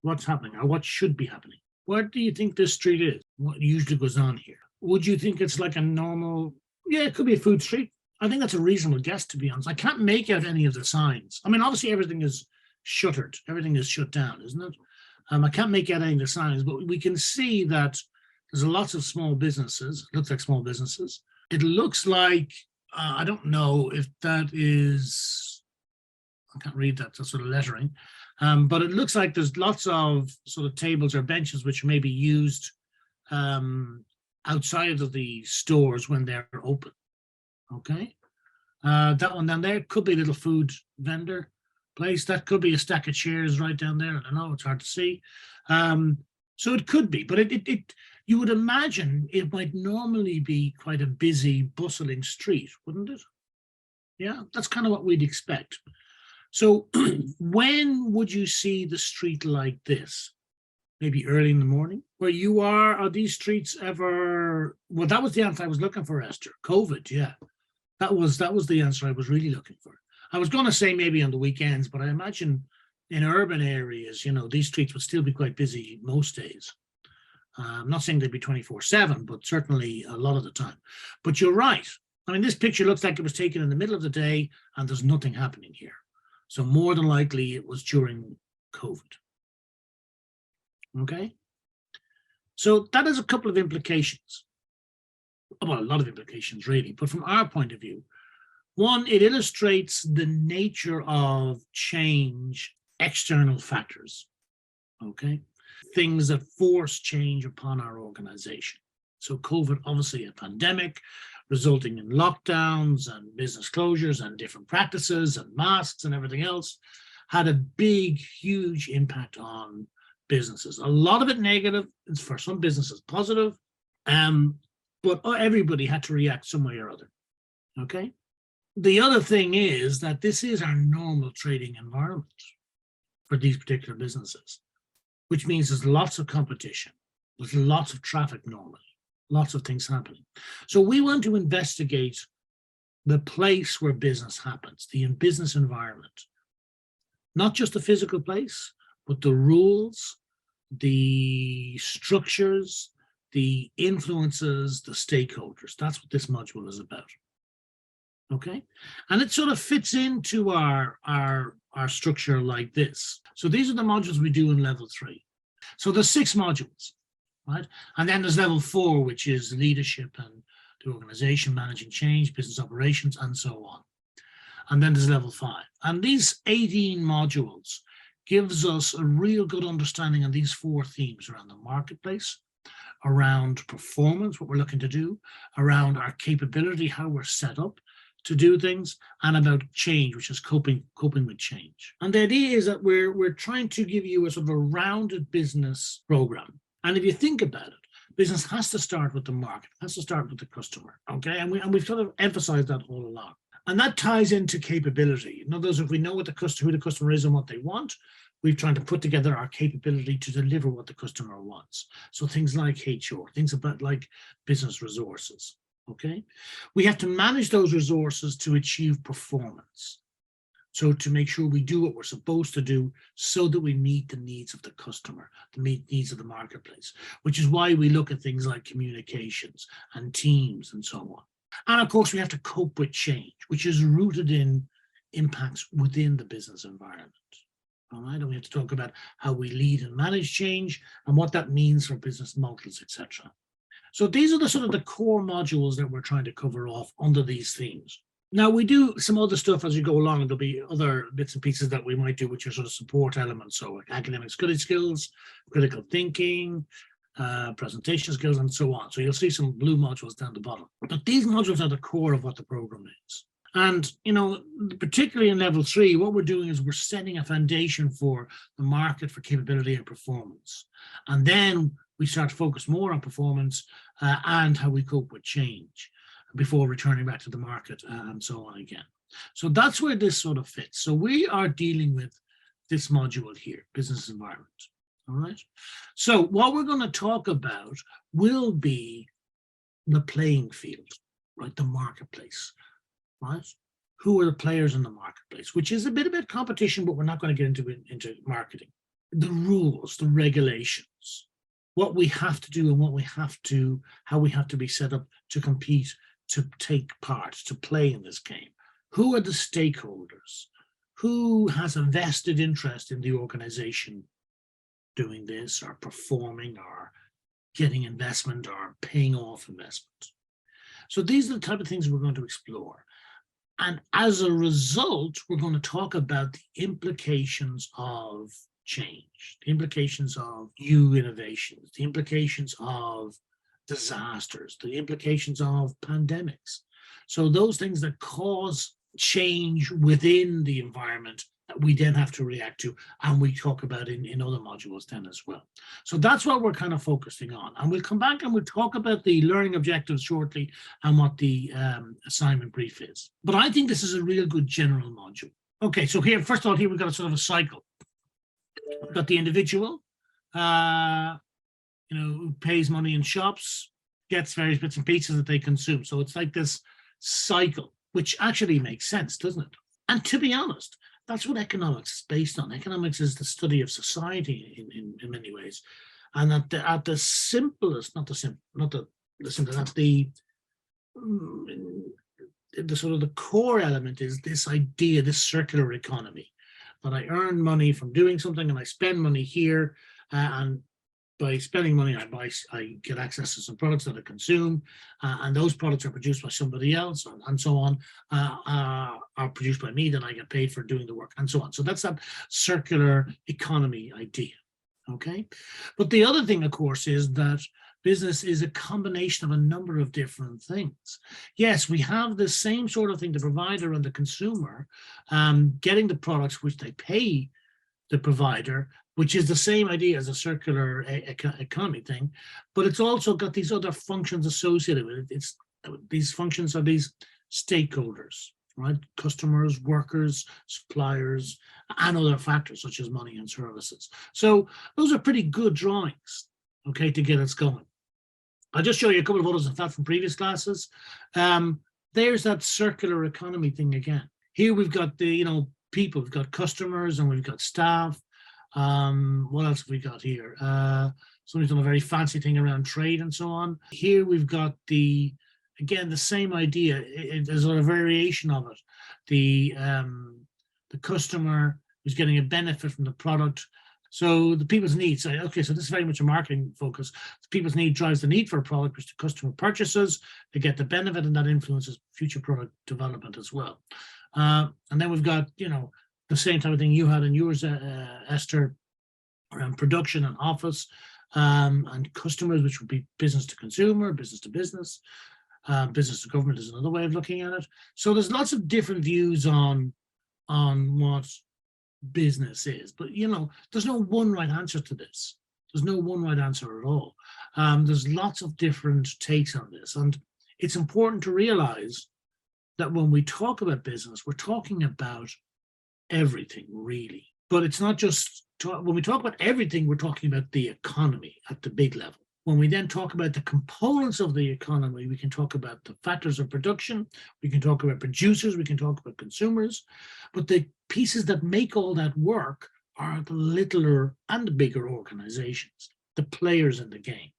what's happening or what should be happening. What do you think this street is? What usually goes on here? Would you think it's like a normal, yeah, it could be a food street. I think that's a reasonable guess, to be honest. I can't make out any of the signs. I mean, obviously everything is shuttered. Everything is shut down, isn't it? I can't make out any of the signs, but we can see that there's lots of small businesses. It looks like small businesses. It looks like, I don't know if that is, I can't read that sort of lettering, but it looks like there's lots of sort of tables or benches which may be used outside of the stores when they're open. Okay. That one down there could be a little food vendor place. That could be a stack of chairs right down there. I don't know, it's hard to see. So it could be, but it you would imagine it might normally be quite a busy, bustling street, wouldn't it? Yeah, that's kind of what we'd expect. So when would you see the street like this? Maybe early in the morning? Where you are these streets ever, well, that was the answer I was looking for, Esther. COVID, yeah. That was the answer I was really looking for. I was going to say maybe on the weekends, but I imagine in urban areas, you know, these streets would still be quite busy most days. I'm not saying they'd be 24/7, but certainly a lot of the time. But you're right. I mean, this picture looks like it was taken in the middle of the day and there's nothing happening here. So more than likely it was during COVID. Okay. So that has a couple of implications. Well, a lot of implications really, but from our point of view, one, it illustrates the nature of change, external factors, okay? Things that force change upon our organization. So COVID, obviously a pandemic, resulting in lockdowns and business closures and different practices and masks and everything else, had a big, huge impact on businesses. A lot of it negative, for some businesses positive, but everybody had to react some way or other, okay? The other thing is that this is our normal trading environment for these particular businesses, which means there's lots of competition, there's lots of traffic normally, lots of things happening. So we want to investigate the place where business happens, the business environment, not just the physical place, but the rules, the structures, the influences, the stakeholders. That's what this module is about. Okay, and it sort of fits into our structure like this. So these are the modules we do in level 3. So there's 6 modules, right? And then there's level 4, which is leadership and the organization, managing change, business operations, and so on. And then there's level 5. And these 18 modules gives us a real good understanding of these 4 themes around the marketplace, around performance, what we're looking to do, around our capability, how we're set up to do things, and about change, which is coping with change. And the idea is that we're trying to give you a sort of a rounded business program. And if you think about it, business has to start with the market, has to start with the customer, okay? And we've sort of emphasized that all along. And that ties into capability. In other words, if we know what who the customer is and what they want, we're trying to put together our capability to deliver what the customer wants. So things like HR, things about like business resources. Okay, we have to manage those resources to achieve performance. So to make sure we do what we're supposed to do so that we meet the needs of the customer, the needs of the marketplace, which is why we look at things like communications and teams and so on. And of course, we have to cope with change, which is rooted in impacts within the business environment. All right, and we have to talk about how we lead and manage change and what that means for business models, etc. So these are the sort of the core modules that we're trying to cover off under these themes. Now we do some other stuff as you go along. There'll be other bits and pieces that we might do, which are sort of support elements. So like academic study skills, critical thinking, presentation skills, and so on. So you'll see some blue modules down the bottom. But these modules are the core of what the program is. And, you know, particularly in level 3, what we're doing is we're setting a foundation for the market for capability and performance. And then we start to focus more on performance and how we cope with change before returning back to the market and so on again. So that's where this sort of fits. So we are dealing with this module here, business environment. All right. So what we're going to talk about will be the playing field, right? The marketplace, right? Who are the players in the marketplace, which is a bit about competition, but we're not going to get into marketing. the rules, the regulations, what we have to do and what we have to, how we have to be set up to compete, to take part, to play in this game. Who are the stakeholders? Who has a vested interest in the organization doing this, or performing, or getting investment, or paying off investment? So these are the type of things we're going to explore. And as a result, we're going to talk about the implications of change, the implications of new innovations, the implications of disasters, the implications of pandemics. So those things that cause change within the environment that we then have to react to, and we talk about in other modules then as well. So that's what we're kind of focusing on. And we'll come back and we'll talk about the learning objectives shortly and what the assignment brief is. But I think this is a real good general module. Okay, so here, first of all, here we've got a sort of a cycle. We've got the individual, who pays money in shops, gets various bits and pieces that they consume. So it's like this cycle, which actually makes sense, doesn't it? And to be honest, that's what economics is based on. Economics is the study of society in many ways. And at the simplest, not the simplest, at the sort of the core element is this idea, this circular economy, that I earn money from doing something and I spend money here, and by spending money, I get access to some products that I consume, and those products are produced by somebody else, and so on, are produced by me, then I get paid for doing the work, and so on. So that's that circular economy idea, okay? But the other thing, of course, is that business is a combination of a number of different things. Yes, we have the same sort of thing, the provider and the consumer getting the products which they pay the provider, which is the same idea as a circular economy thing, but it's also got these other functions associated with it. These functions are these stakeholders, right? Customers, workers, suppliers, and other factors such as money and services. So those are pretty good drawings, okay, to get us going. I'll just show you a couple of others of that from previous classes. There's that circular economy thing again. Here we've got the, people, we've got customers and we've got staff. What else have we got here? Somebody's done a very fancy thing around trade and so on. Here we've got again, the same idea. There's a variation of it. The customer is getting a benefit from the product. So the people's needs, okay, so this is very much a marketing focus. The people's need drives the need for a product which the customer purchases. They get the benefit, and that influences future product development as well. And then we've got, the same type of thing you had in yours, Esther, around production and office, and customers, which would be business to consumer, business to business, business to government is another way of looking at it. So there's lots of different views on what business is, but there's no one right answer to this. There's no one right answer at all. There's lots of different takes on this, and it's important to realize that when we talk about business, we're talking about everything, really. But it's not just, when we talk about everything, we're talking about the economy at the big level. When we then talk about the components of the economy, we can talk about the factors of production, we can talk about producers, we can talk about consumers, but the pieces that make all that work are the littler and bigger organizations, the players in the game.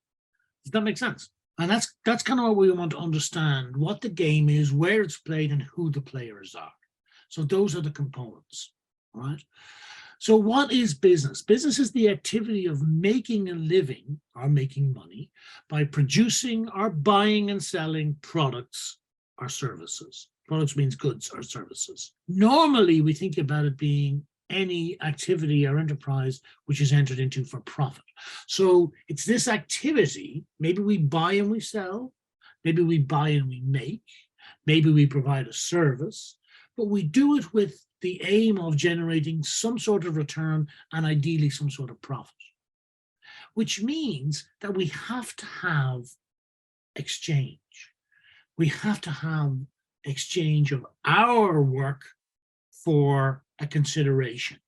Does that make sense? And that's kind of what we want to understand, what the game is, where it's played, and who the players are. So those are the components, right? So what is business? Business is the activity of making a living or making money by producing or buying and selling products or services. Products means goods or services. Normally, we think about it being any activity or enterprise which is entered into for profit. So it's this activity, maybe we buy and we sell, maybe we buy and we make, maybe we provide a service, but we do it with the aim of generating some sort of return and ideally some sort of profit, which means that we have to have exchange. We have to have exchange of our work for a consideration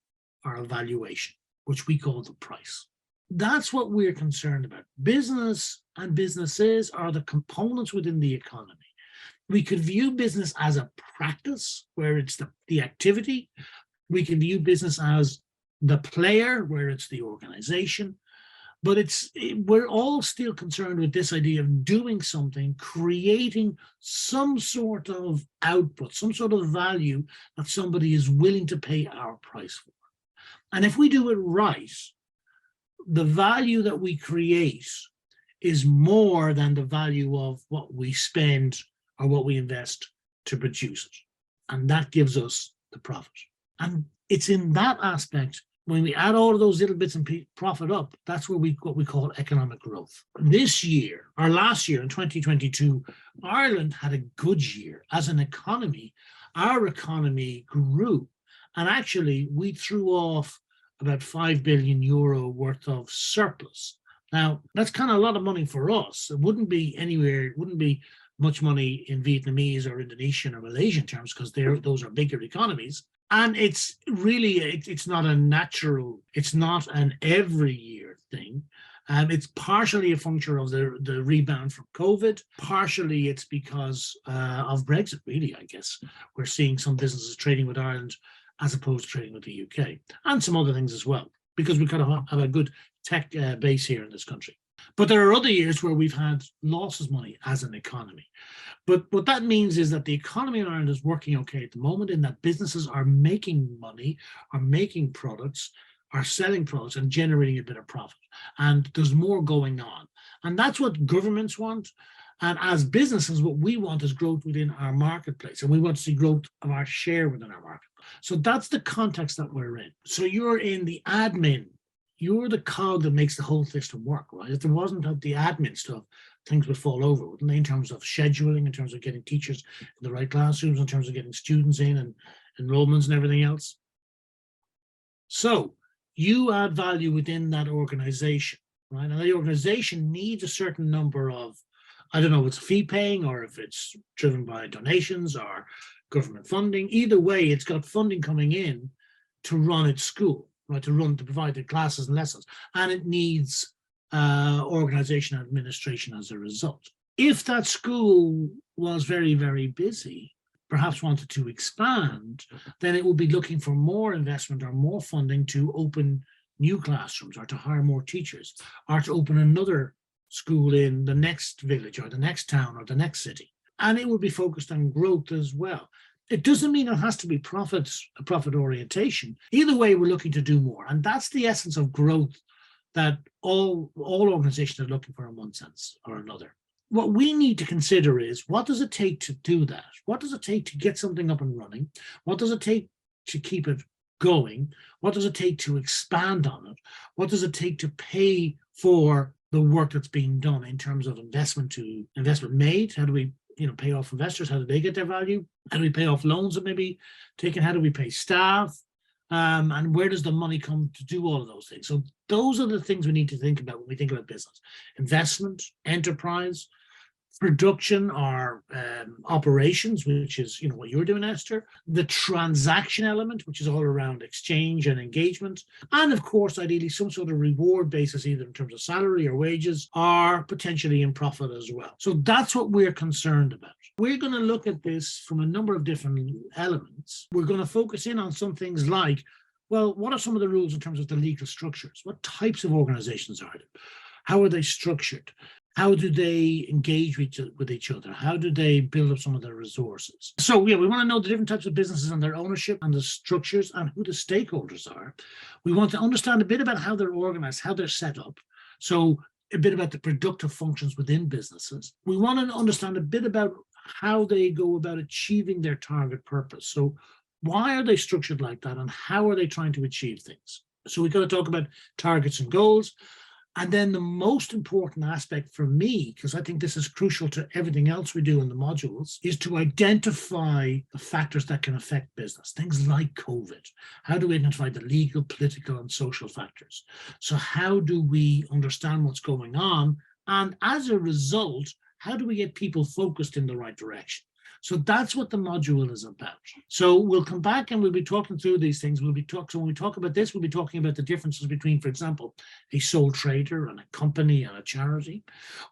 or a valuation, which we call the price. That's what we're concerned about. Business and businesses are the components within the economy. We could view business as a practice where it's the activity. We can view business as the player, where it's the organization. But we're all still concerned with this idea of doing something, creating some sort of output, some sort of value that somebody is willing to pay our price for. And if we do it right, the value that we create is more than the value of what we spend or what we invest to produce it. And that gives us the profit. And it's in that aspect, when we add all of those little bits and profit up, that's what we call economic growth. This year, or last year in 2022, Ireland had a good year. As an economy, our economy grew. And actually, we threw off about €5 billion worth of surplus. Now, that's kind of a lot of money for us. It wouldn't be much money in Vietnamese or Indonesian or Malaysian terms, because those are bigger economies. And it's really, it's not a natural, it's not an every year thing. It's partially a function of the rebound from COVID. Partially it's because of Brexit, really, I guess. We're seeing some businesses trading with Ireland as opposed to trading with the UK, and some other things as well, because we kind of have a good tech base here in this country. But there are other years where we've had losses money as an economy. But what that means is that the economy in Ireland is working okay at the moment, in that businesses are making money, are making products, are selling products and generating a bit of profit. And there's more going on. And that's what governments want. And as businesses, what we want is growth within our marketplace. And we want to see growth of our share within our market. So that's the context that we're in. So you're in the admin. You're the cog that makes the whole system work, right? If there wasn't the admin stuff, things would fall over, wouldn't they, in terms of scheduling, in terms of getting teachers in the right classrooms, in terms of getting students in and enrollments and everything else. So you add value within that organization, right? And the organization needs a certain number of, I don't know if it's fee paying or if it's driven by donations or government funding. Either way, it's got funding coming in to run its school, right? To provide the classes and lessons. And it needs organization and administration as a result. If that school was very, very busy, perhaps wanted to expand, then it will be looking for more investment or more funding to open new classrooms or to hire more teachers or to open another school in the next village or the next town or the next city. And it will be focused on growth as well. It doesn't mean it has to be profit orientation. Either way, we're looking to do more. And that's the essence of growth that all organizations are looking for in one sense or another. What we need to consider is, what does it take to do that? What does it take to get something up and running? What does it take to keep it going? What does it take to expand on it? What does it take to pay for the work that's being done in terms of investment made? How do we pay off investors? How do they get their value? How do we pay off loans that may be taken? How do we pay staff? And where does the money come to do all of those things? So those are the things we need to think about when we think about business. Investment, enterprise, production or operations, which is what you're doing, Esther, the transaction element, which is all around exchange and engagement, and of course, ideally, some sort of reward basis, either in terms of salary or wages, or potentially in profit as well. So that's what we're concerned about. We're going to look at this from a number of different elements. We're going to focus in on some things like, well, what are some of the rules in terms of the legal structures? What types of organizations are there? How are they structured? How do they engage with each other? How do they build up some of their resources? So we want to know the different types of businesses and their ownership and the structures and who the stakeholders are. We want to understand a bit about how they're organized, how they're set up. So a bit about the productive functions within businesses. We want to understand a bit about how they go about achieving their target purpose. So why are they structured like that, and how are they trying to achieve things? So we've got to talk about targets and goals. And then the most important aspect for me, because I think this is crucial to everything else we do in the modules, is to identify the factors that can affect business, things like COVID. How do we identify the legal, political, and social factors? So how do we understand what's going on? And as a result, how do we get people focused in the right direction? So that's what the module is about. So we'll come back and we'll be talking through these things. So when we talk about this, we'll be talking about the differences between, for example, a sole trader and a company and a charity.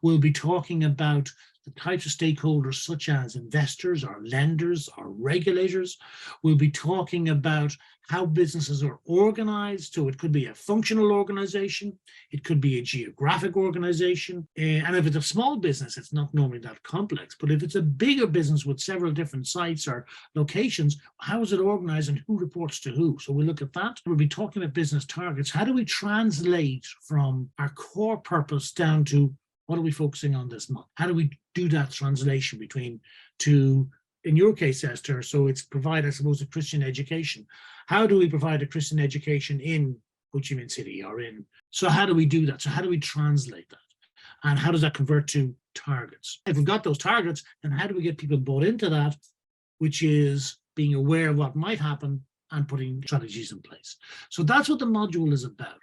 We'll be talking about the types of stakeholders such as investors or lenders or regulators. We'll be talking about how businesses are organized. So it could be a functional organization, it could be a geographic organization. And if it's a small business, it's not normally that complex. But if it's a bigger business with several different sites or locations, how is it organized and who reports to who? So we'll look at that. We'll be talking about business targets. How do we translate from our core purpose down to what are we focusing on this month? How do we do that translation between to, in your case, Esther, so it's provide, I suppose, a Christian education. How do we provide a Christian education in Ho Chi Minh City or in, so how do we do that? So how do we translate that? And how does that convert to targets? If we've got those targets, then how do we get people bought into that, which is being aware of what might happen and putting strategies in place. So that's what the module is about.